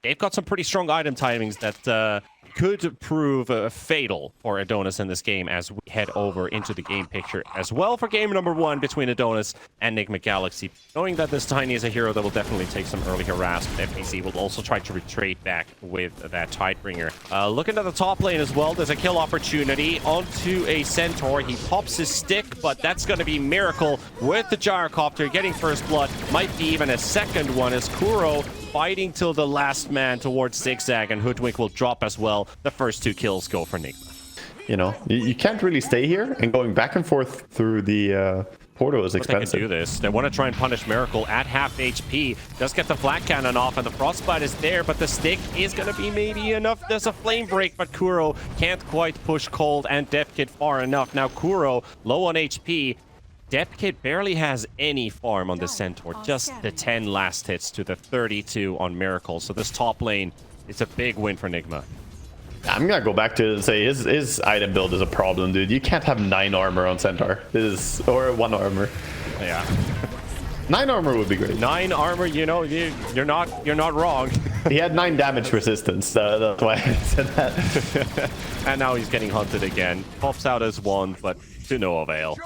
they've got some pretty strong item timings that could prove fatal for Adonis in this game as we head over into the game picture as well for game number 1 between Adonis and Nigma Galaxy. Knowing that this Tiny is a hero that will definitely take some early harass, but FPC will also try to retreat back with that Tidebringer. Looking at the top lane as well, there's a kill opportunity onto a Centaur. He pops his stick, but that's going to be Miracle with the Gyrocopter getting first blood. Might be even a second one as Kuro fighting till the last man towards ZigZag, and Hoodwink will drop as well. The first 2 kills go for Nigma. You know, you can't really stay here, and going back and forth through the portal is expensive. They can do this. They want to try and punish Miracle at half HP. Does get the flat cannon off, and the frostbite is there, but the stick is going to be maybe enough. There's a flame break, but Kuro can't quite push Cold and DepKd far enough. Now Kuro low on HP. DepKd barely has any farm on the Centaur, just the 10 last hits to the 32 on Miracle. So this top lane is a big win for Nigma. I'm gonna go back to say his item build is a problem, dude. You can't have 9 armor on Centaur. Or 1 armor. Yeah. 9 armor would be great. 9 armor, you know, you're not wrong. He had 9 damage resistance, that's why I said that. And now he's getting hunted again. Pops out as 1, but to no avail.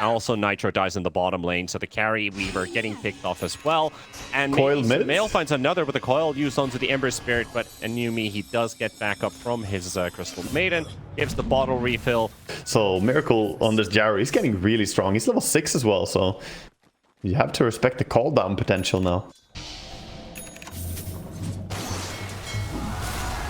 Also, Nitro dies in the bottom lane, so the carry Weaver getting picked off as well. And SumaiL finds another with a coil used onto the Ember Spirit, but aNewMe, he does get back up from his Crystal Maiden, gives the bottle refill. So Miracle on this Gyro, he's getting really strong. He's level 6 as well, so you have to respect the call down potential now.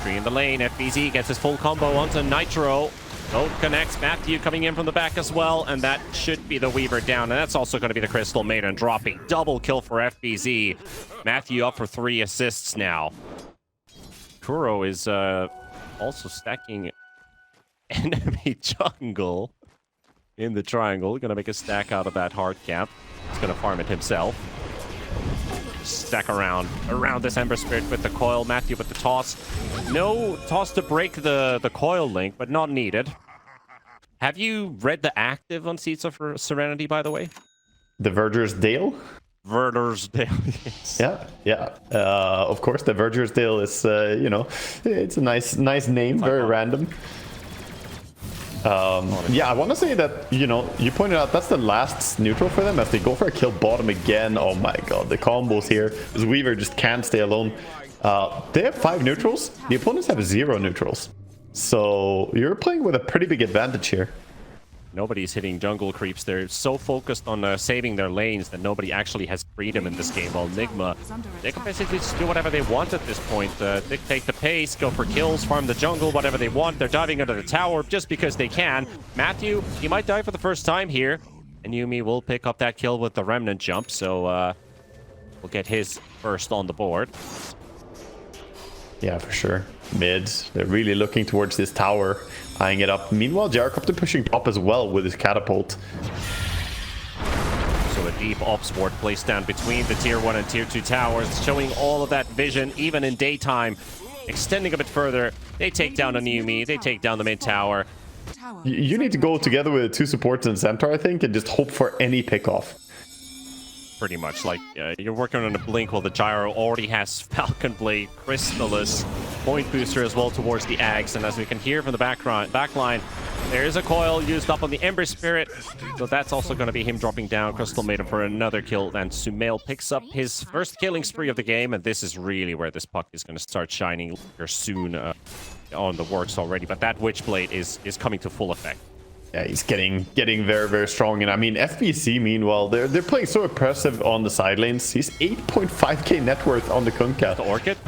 3 in the lane, FBZ gets his full combo onto Nitro. Both connects. Matthew coming in from the back as well, and that should be the Weaver down, and that's also going to be the Crystal Maiden dropping. Double kill for FBZ. Matthew up for 3 assists now. Kuro is also stacking enemy jungle in the triangle. Going to make a stack out of that hard cap. He's going to farm it himself. Stack around this Ember Spirit with the coil. Matthew with the toss. No toss to break the coil link, but not needed. Have you read the active on Seeds of Serenity, by the way? The Verger's Dale? Verger's Dale, yes. Yeah. Of course, the Verger's Dale is, you know, it's a nice name, very random. Yeah, I want to say that, you know, you pointed out that's the last neutral for them as they go for a kill bottom again. Oh my god, the combos here. This Weaver just can't stay alone. They have 5 neutrals. The opponents have 0 neutrals. So you're playing with a pretty big advantage here. Nobody's hitting jungle creeps. They're so focused on saving their lanes that nobody actually has freedom in this game. While Nigma, they can basically just do whatever they want at this point. Dictate the pace, go for kills, farm the jungle, whatever they want. They're diving under the tower just because they can. Matthew, he might die for the first time here. And aNewMe will pick up that kill with the Remnant jump. So we'll get his first on the board. Yeah, for sure. Mids, they're really looking towards this tower, eyeing it up. Meanwhile, Gyrocopter pushing top as well with his catapult. So a deep ops ward placed down between the tier 1 and tier 2 towers, showing all of that vision, even in daytime. Extending a bit further, they take down aNewMe, they take down the mid tower. You need to go together with 2 supports and Centaur, I think, and just hope for any pickoff. Pretty much, like, you're working on a blink while the Gyro already has Falcon Blade, Crystallis, Point Booster as well towards the Ags, and as we can hear from the backline, there is a coil used up on the Ember Spirit, so that's also going to be him dropping down Crystal Maiden for another kill, and SumaiL picks up his first killing spree of the game, and this is really where this puck is going to start shining soon on the works already, but that Witchblade is coming to full effect. Yeah, he's getting very, very strong. And I mean, FBC, meanwhile, they're playing so impressive on the side lanes. He's 8.5k net worth on the Kunkka. The Orchid?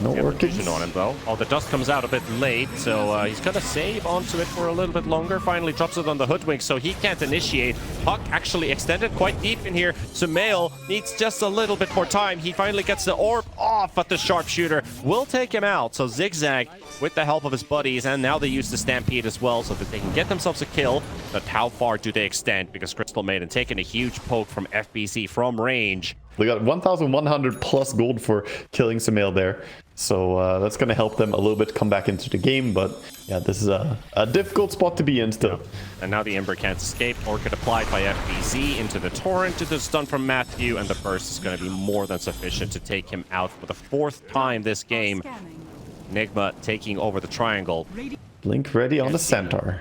No Orchids on him, though. Oh, the dust comes out a bit late, so he's going to save onto it for a little bit longer. Finally drops it on the Hoodwink, so he can't initiate. Puck actually extended quite deep in here. SumaiL needs just a little bit more time. He finally gets the orb off, but the sharpshooter will take him out. So ZigZag, with the help of his buddies, and now they use the Stampede as well, so that they can get themselves a kill. But how far do they extend? Because Crystal Maiden taking a huge poke from FBC from range. They got 1,100 plus gold for killing SumaiL there. So that's going to help them a little bit come back into the game. But yeah, this is a difficult spot to be in still. And now the Ember can't escape. Orchid applied by FBZ into the Torrent to the stun from Matthew, and the burst is going to be more than sufficient to take him out for the 4th time this game. Nigma taking over the triangle. Blink ready on the Centaur.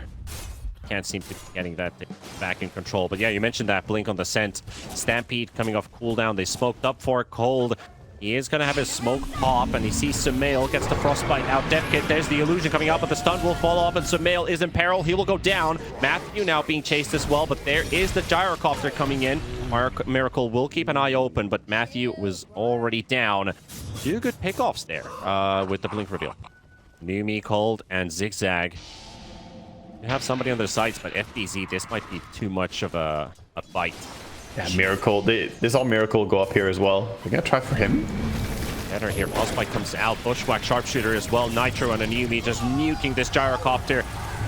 Can't seem to be getting that back in control. But yeah, you mentioned that blink on the scent. Stampede coming off cooldown. They smoked up for cold. He is going to have his smoke pop, and he sees SumaiL, gets the frostbite out. DepKd, there's the illusion coming out, but the stun will fall off, and SumaiL is in peril. He will go down. Matthew now being chased as well, but there is the gyrocopter coming in. Miracle will keep an eye open, but Matthew was already down. 2 good pickoffs there with the blink reveal. aNewMe, Cold, and ZigZag. You have somebody on their sides, but FBZ, this might be too much of a fight. Yeah, Miracle. They saw Miracle go up here as well. We're going to try for him. Header here. Frostbite comes out. Bushwhack Sharpshooter as well. Nitro and aNewMe just nuking this gyrocopter.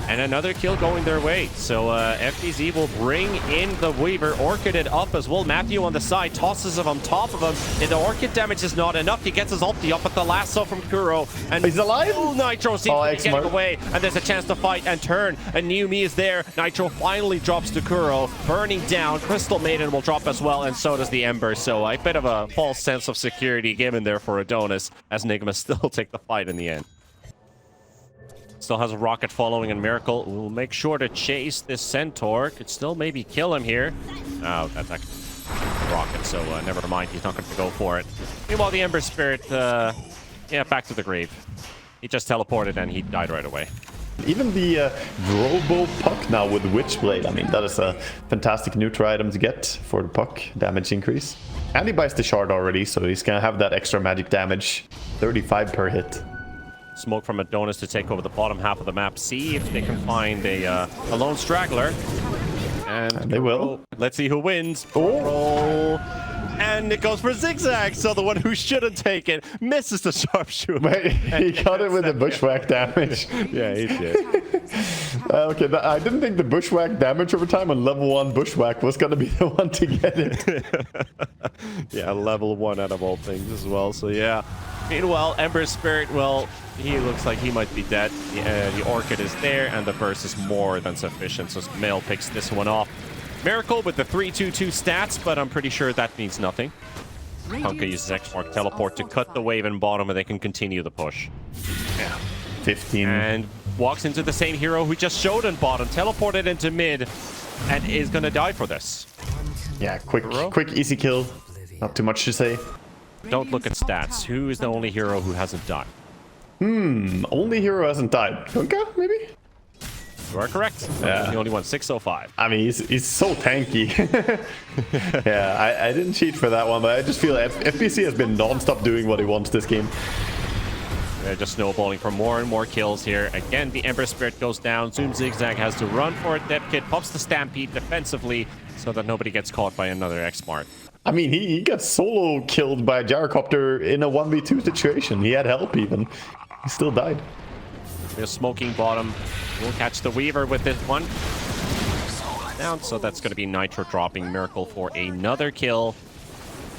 And another kill going their way. So FBZ will bring in the Weaver. Orchid it up as well. Matthew on the side tosses him on top of him. And the Orchid damage is not enough. He gets his ulti up, but the lasso from Kuro. And he's alive? Nitro seems to be getting away. And there's a chance to fight and turn. aNewMe is there. Nitro finally drops to Kuro. Burning down. Crystal Maiden will drop as well. And so does the Ember. So a bit of a false sense of security given there for Adonis, as Nigma still take the fight in the end. Still has a rocket following, and Miracle will make sure to chase this Centaur. Could still maybe kill him here. Oh, that's actually a rocket, so never mind. He's not going to go for it. Meanwhile, the Ember Spirit, yeah, back to the grave. He just teleported, and he died right away. Even the Robo Puck now with Witchblade. I mean, that is a fantastic neutral item to get for the Puck damage increase. And he buys the shard already, so he's going to have that extra magic damage. 35 per hit. Smoke from Adonis to take over the bottom half of the map. See if they can find a lone straggler. And they will. Let's see who wins. Oh. Roll. And it goes for ZigZag. So the one who shouldn't take it misses the sharpshooter. Wait, he got it with the bushwhack damage. Yeah, he did. Okay, I didn't think the bushwhack damage over time on level 1 bushwhack was going to be the one to get it. Yeah, level 1 out of all things as well. So yeah. Meanwhile, Ember Spirit, well, he looks like he might be dead. The Orchid is there, and the burst is more than sufficient. So SumaiL picks this one off. Miracle with the 3-2-2 stats, but I'm pretty sure that means nothing. KuroKy uses X-Mark Teleport to cut the wave in bottom, and they can continue the push. Yeah, 15. And walks into the same hero who just showed in bottom, teleported into mid, and is going to die for this. Yeah, quick, easy kill. Not too much to say. Don't look at stats. Who is the only hero who hasn't died? Only hero hasn't died. KuroKy, maybe? You are correct. Yeah. He only won 605. I mean, he's so tanky. Yeah, I didn't cheat for that one, but I just feel FBC has been non-stop doing what he wants this game. They're just snowballing for more and more kills here. Again, the Ember Spirit goes down. Zoom-ZigZag has to run for it. DepKd pops the Stampede defensively so that nobody gets caught by another X-Mark. I mean, he got solo killed by a gyrocopter in a 1v2 situation. He had help even. He still died. They're smoking bottom. We'll catch the Weaver with this one. Down, so that's going to be Nitro dropping Miracle for another kill.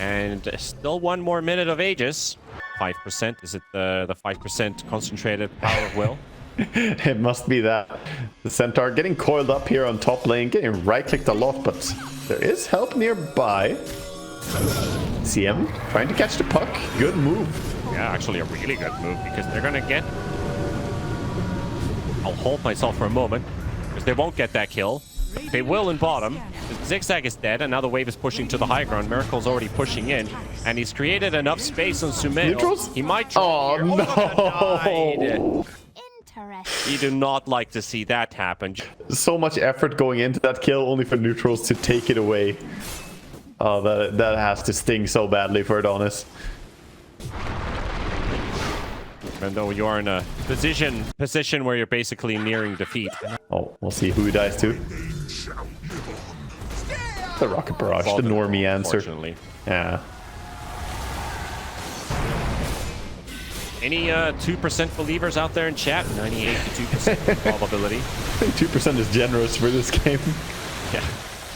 And still 1 more minute of Aegis. 5%. Is it the 5% concentrated power of will? It must be that. The Centaur getting coiled up here on top lane, getting right-clicked a lot, but there is help nearby. CM trying to catch the puck. Good move. Yeah, actually a really good move, because they're going to get... I'll hold myself for a moment, because they won't get that kill. They will in bottom. ZigZag is dead, and now the wave is pushing to the high ground. Miracle's already pushing in, and he's created enough space on SumaiL. Neutrals? He might try here. No! You do not like to see that happen. So much effort going into that kill, only for neutrals to take it away. Oh, that has to sting so badly for Adonis. Even though you are in a position where you're basically nearing defeat. Oh, we'll see who he dies to. The Rocket Barrage, the normie answer. Yeah. Any 2% believers out there in chat? 98 to 2% probability. I think 2% is generous for this game. Yeah.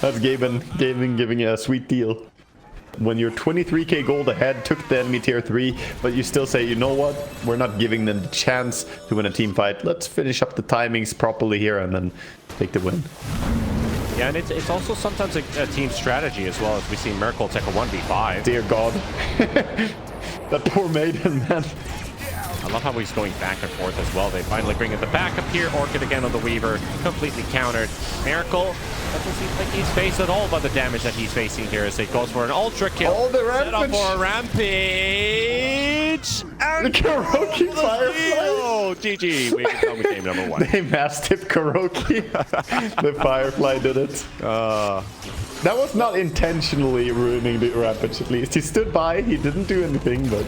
That's gaming giving you a sweet deal. When you're 23k gold ahead, took the enemy tier 3, but you still say, you know what, we're not giving them the chance to win a team fight. Let's finish up the timings properly here and then take the win. Yeah, and it's also sometimes a team strategy as well, as we see Miracle take a 1v5. Dear God. That poor maiden, man. I love how he's going back and forth as well. They finally bring in the backup here. Orchid again on the Weaver, completely countered. Miracle doesn't seem like he's faced at all by the damage that he's facing here as it goes for an ultra kill. Oh, the set up rampage! for a rampage! And The KuroKy Firefly! Oh, GG. We can tell me game number 1. They mastiff KuroKy. The Firefly did it. That was not intentionally ruining the rampage, at least. He stood by, he didn't do anything, but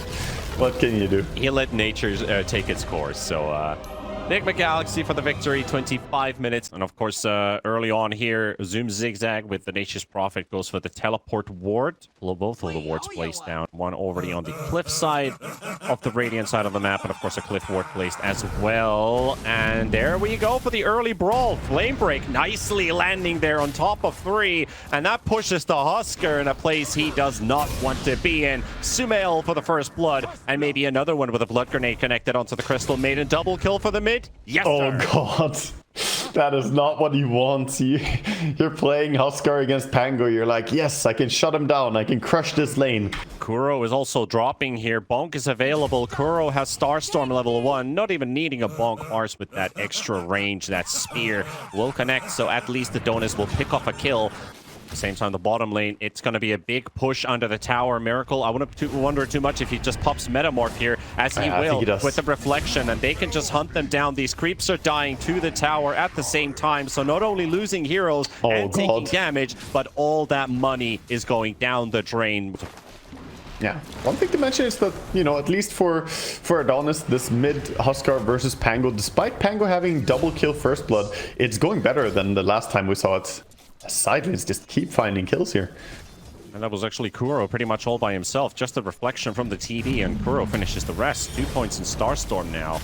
what can you do? He let nature take its course. So, Nigma Galaxy for the victory, 25 minutes. And of course, early on here, Zoom-ZigZag with the Nature's Prophet goes for the teleport ward. Well, both of the wards placed down. One already on the cliff side of the Radiant side of the map. And of course, a cliff ward placed as well. And there we go for the early brawl. Flame Break nicely landing there on top of 3. And that pushes the Husker in a place he does not want to be in. SumaiL for the first blood. And maybe another one with a blood grenade connected onto the Crystal Maiden. Double kill for the mid. Yes, Oh sir. God, that is not what you want. You're playing Huskar against Pango. You're like, yes, I can shut him down. I can crush this lane. Kuro is also dropping here. Bonk is available. Kuro has Starstorm level 1. Not even needing a Bonk Mars with that extra range. That spear will connect, so at least Adonis will pick off a kill. At the same time, the bottom lane, it's going to be a big push under the tower. Miracle, I wouldn't wonder too much if he just pops Metamorph here, as he will, with the reflection, and they can just hunt them down. These creeps are dying to the tower at the same time, so not only losing heroes and taking damage, but all that money is going down the drain. Yeah, one thing to mention is that, you know, at least for Adonis, this mid Huskar versus Pango, despite Pango having double kill first blood, it's going better than the last time we saw it. Sidelines just keep finding kills here. And that was actually Kuro pretty much all by himself. Just a reflection from the TD, and Kuro finishes the rest. 2 points in Starstorm now.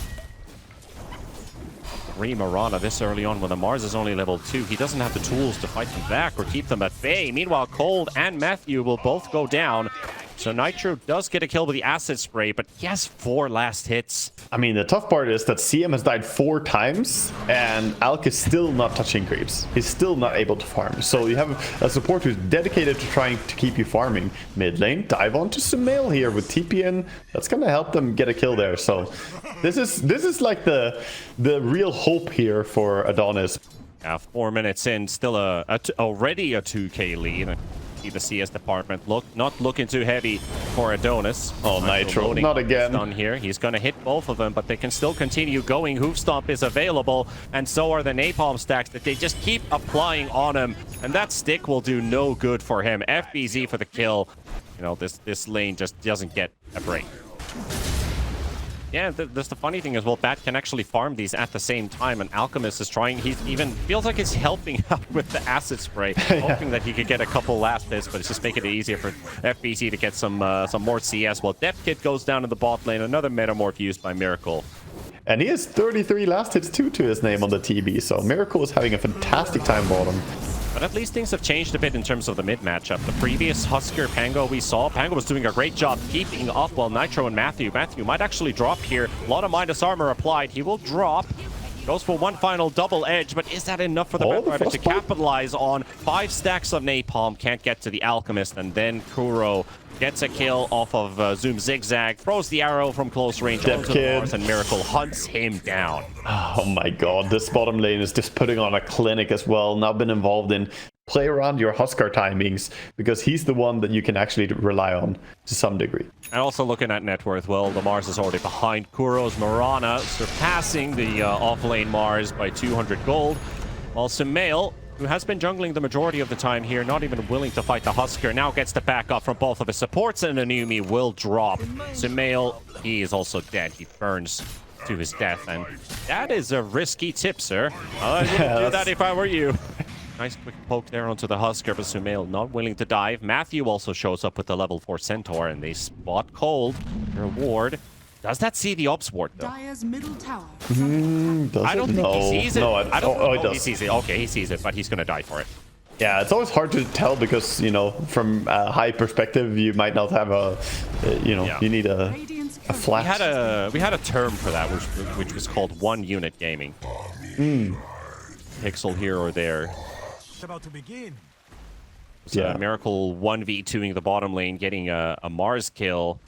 3 Mirana this early on when the Mars is only level 2. He doesn't have the tools to fight them back or keep them at bay. Meanwhile, Cold and Matthew will both go down. So Nitro does get a kill with the acid spray, but he has 4 last hits. I mean, the tough part is that CM has died 4 times, and Alk is still not touching creeps. He's still not able to farm. So you have a support who's dedicated to trying to keep you farming. Mid lane, dive onto SumaiL here with TPN. That's going to help them get a kill there. So this is like the real hope here for Adonis. 4 minutes in, still already a 2k lead. The CS department not looking too heavy for Adonis. Oh, Nitro, not again. On here, he's going to hit both of them, but they can still continue going. Hoofstomp is available, and so are the napalm stacks that they just keep applying on him, and that stick will do no good for him. FBZ for the kill. You know, this lane just doesn't get a break. Yeah, that's the funny thing as well. Bat can actually farm these at the same time, and Alchemist is trying. He even feels like he's helping out with the acid spray, hoping that he could get a couple last hits, but it's just making it easier for FBC to get some more CS. Well, DepKd goes down in the bot lane. Another Metamorph used by Miracle. And he has 33 last hits too to his name on the TB, so Miracle is having a fantastic time bottom. But at least things have changed a bit in terms of the mid matchup. The previous Husker Pango we saw, Pango was doing a great job keeping up while Nitro and Matthew might actually drop here. A lot of minus armor applied. He will drop. Goes for one final double edge, but is that enough for the Batrider to capitalize on? 5 stacks of napalm, can't get to the Alchemist, and then Kuro gets a kill off of Zoom-ZigZag, throws the arrow from close range onto the Mars, and Miracle hunts him down. Oh my god, this bottom lane is just putting on a clinic as well. Now been involved in play around your Huskar timings, because he's the one that you can actually rely on to some degree. And also looking at net worth, well, the Mars is already behind Kuro's Mirana, surpassing the off-lane Mars by 200 gold, while SumaiL, who has been jungling the majority of the time here, not even willing to fight the Husker, now gets the backup from both of his supports, and aNewMe will drop. SumaiL, he is also dead. He burns to his death, and that is a risky tip, sir. I wouldn't do that if I were you. Nice quick poke there onto the Husker, but SumaiL not willing to dive. Matthew also shows up with the level 4 Centaur, and they spot Cold. Reward. Does that see the Ops ward, though? Dire's middle tower. Does I don't think he sees it. No, I don't know it does. he sees it. Okay, he sees it, but he's going to die for it. Yeah, it's always hard to tell because, you know, from a high perspective, you might not have a, you know, you need a flat. We had a term for that, which was called one unit gaming. Pixel here or there. It's about to begin. So Miracle 1v2ing the bottom lane, getting a Mars kill.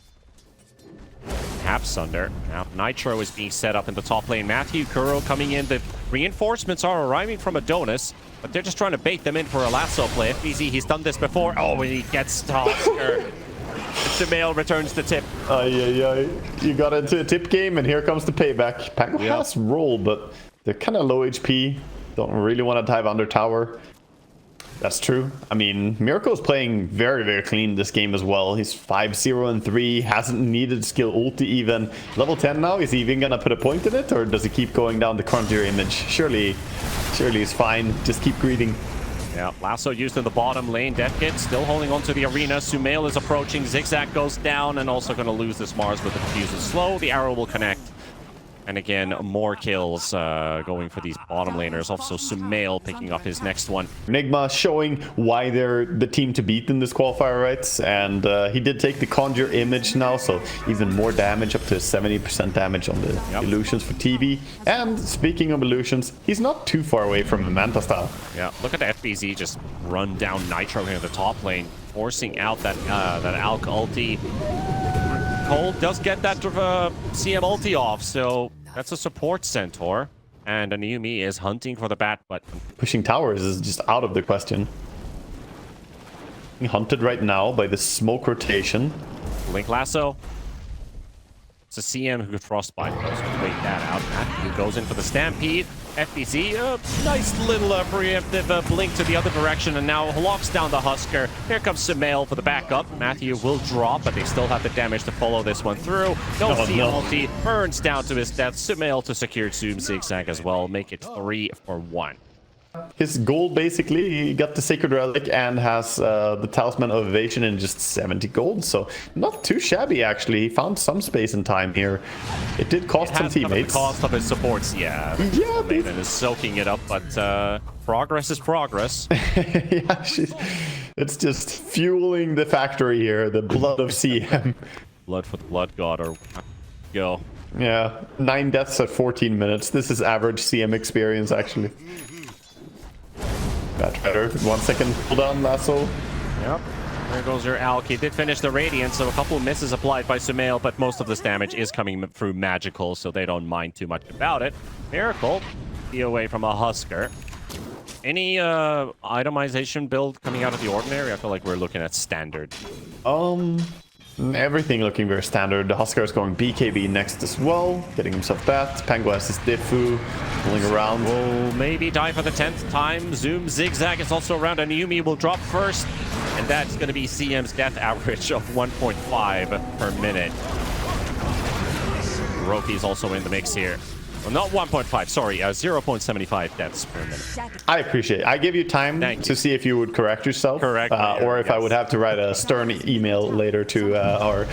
Half Sunder. Now Nitro is being set up in the top lane. Matthew, Kuro coming in. The reinforcements are arriving from Adonis, but they're just trying to bait them in for a lasso play. FBZ, he's done this before. Oh, and he gets Oscar. SumaiL returns the tip. You got into a tip game, and here comes the payback. Pango has roll, but they're kind of low HP. Don't really want to dive under tower. That's true. I mean, Miracle is playing very, very clean this game as well. He's 5-0-3, hasn't needed skill ulti even. Level 10 now, is he even gonna put a point in it, or does he keep going down the Conjure image? Surely he's fine. Just keep greeting. Yeah, lasso used in the bottom lane. DepKd still holding on to the arena. SumaiL is approaching. ZigZag goes down and also going to lose this Mars with the diffuse is slow. The arrow will connect. And again, more kills going for these bottom laners. Also, SumaiL picking up his next one. Nigma showing why they're the team to beat in this qualifier, right? And he did take the Conjure image now, so even more damage, up to 70% damage on the illusions for TV. And speaking of illusions, he's not too far away from the Manta style. Yeah, look at the FBZ just run down Nitro here in the top lane, forcing out that Alk ulti. Cole does get that CM ulti off, so that's a support centaur. And aNewMe is hunting for the bat button. Pushing towers is just out of the question. Hunted right now by the smoke rotation. Blink lasso. It's a CM who could frostbite. Wait that out. Matthew goes in for the stampede. FBZ, nice little preemptive blink to the other direction, and now locks down the Husker. Here comes SumaiL for the backup. Matthew will drop, but they still have the damage to follow this one through. No ulti, burns down to his death. SumaiL to secure Zoom-ZigZag as well, make it 3-for-1. His goal, basically, he got the Sacred Relic and has the Talisman of Evasion in just 70 gold, so not too shabby, actually. He found some space and time here. It did cost some teammates. The cost of his supports, yeah. Maiden is soaking it up, but progress is progress. Yeah, it's just fueling the factory here, the blood of CM. Blood for the blood god, or go. Yeah, 9 deaths at 14 minutes. This is average CM experience, actually. Much better. 1 second cooldown lasso. Yep. There goes your Alk. He did finish the Radiant, so a couple of misses applied by SumaiL, but most of this damage is coming through magical, so they don't mind too much about it. Miracle, be away from a Husker. Any itemization build coming out of the ordinary? I feel like we're looking at standard. Everything looking very standard. The Husker is going BKB next as well, getting himself that. Pango has his Diffu, pulling around. Will maybe die for the 10th time. Zoom-ZigZag is also around. aNewMe will drop first, and that's going to be CM's death average of 1.5 per minute. KuroKy is also in the mix here. Well, not 1.5, sorry, 0.75 deaths per minute. I appreciate it. I give you time to see if you would correct yourself. Correct. Or if I would have to write a stern email later to our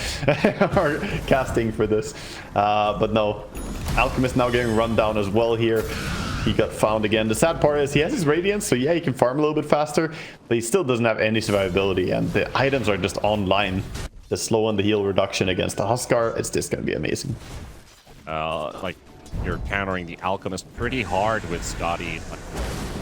casting for this. But no, Alchemist now getting run down as well here. He got found again. The sad part is he has his Radiance, so yeah, he can farm a little bit faster, but he still doesn't have any survivability, and the items are just online. The slow and the heal reduction against the Huskar, it's just going to be amazing. Like, you're countering the Alchemist pretty hard with Scotty.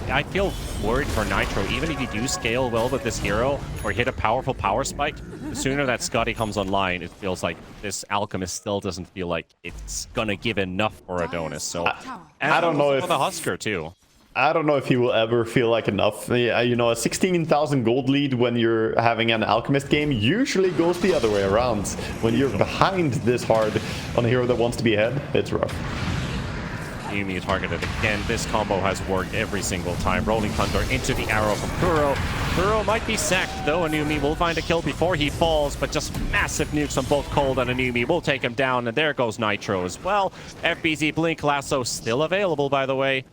I feel worried for Nitro. Even if you do scale well with this hero or hit a powerful power spike, the sooner that Scotty comes online, it feels like this Alchemist still doesn't feel like it's gonna give enough for Adonis. So I don't know if for the Husker too. I don't know if he will ever feel like enough. You know, a 16,000 gold lead when you're having an Alchemist game usually goes the other way around. When you're behind this hard on a hero that wants to be ahead, it's rough. aNewMe targeted again. This combo has worked every single time. Rolling Thunder into the arrow from Kuro. Kuro might be sacked, though. aNewMe will find a kill before he falls, but just massive nukes on both Cold and aNewMe will take him down, and there goes Nitro as well. FBZ Blink Lasso still available, by the way,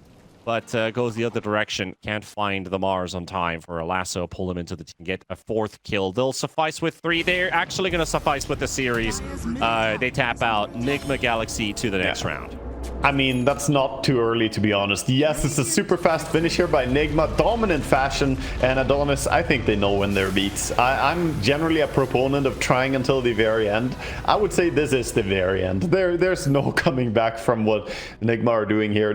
but goes the other direction. Can't find the Mars on time for a lasso. Pull him into the team. Get a 4th kill. They'll suffice with 3. They're actually going to suffice with the series. They tap out Nigma Galaxy to the next round. I mean, that's not too early, to be honest. Yes, it's a super fast finish here by Nigma, dominant fashion, and Adonis, I think they know when they're beats. I'm generally a proponent of trying until the very end. I would say this is the very end. There's no coming back from what Nigma are doing here.